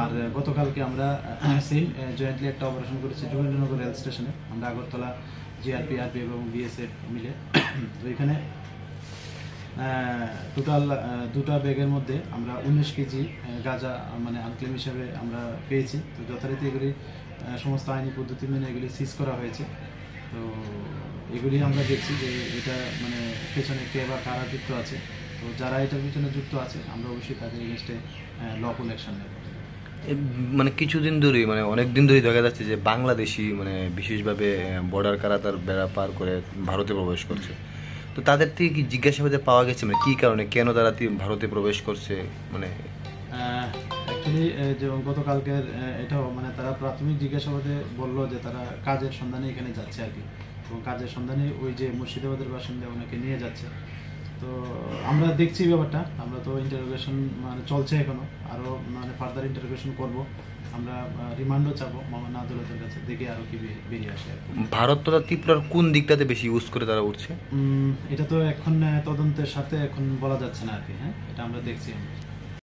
আর গতকালকে আমরা same jointly একটা অপারেশন করেছি যোগেন্দ্রনগর রেল স্টেশনে। আমরা আগরতলা জিআরপি, আরপি এবং বিএসএফ মিলে। তো এখানে টোটাল দুটা ব্যাগের মধ্যে আমরা 19 কেজি গাঁজা মানে আনক্লেম হিসাবে আমরা পেয়েছি। তো যথারীতি এগুলি সমস্ত আইনি পদ্ধতি মেনে এগুলি সিজ করা হয়েছে। তো এগুলি আমরা দেখছি যে এটা মানে পেছনে কে বা কারা যুক্ত আছে। তো যারা এটার পিছনে যুক্ত আছে আমরা অবশ্যই তাদের এগেনস্টে লফুল অ্যাকশন নেব। মানে কিছুদিন ধরেই মানে অনেক দিন ধরেই দেখা যাচ্ছে যে বাংলাদেশি মানে বিশেষভাবে বর্ডার কারা তার বেড়া পার করে ভারতে প্রবেশ করছে। তো তাদের থেকে কি জিজ্ঞাসাবাদে পাওয়া গেছে মানে কী কারণে কেন তারা ভারতে প্রবেশ করছে? মানে অ্যাকচুয়ালি যেমন গতকালকের এটাও মানে তারা প্রাথমিক জিজ্ঞাসাবাদে বললো যে তারা কাজের সন্ধানে এখানে যাচ্ছে আর কি, এবং কাজের সন্ধানে ওই যে মুর্শিদাবাদের বাসিন্দা ওনাকে নিয়ে যাচ্ছে। তো আমরা দেখছি ব্যাপারটা, আমরা তো ইন্টারোগেশন মানে চলছে এখনো, আরও মানে ফার্দার ইন্টারোগেশন করব। আমরা রিমান্ডও চাবো মামলা আদালতের কাছে, দেখে আরও কি বেরিয়ে আসে আর কি। ভারত তথা ত্রিপুরার কোন দিকটাতে বেশি ইউজ করে তারা উঠছে? এটা তো এখন তদন্তের সাথে এখন বলা যাচ্ছে না আর কি। হ্যাঁ, এটা আমরা দেখছি।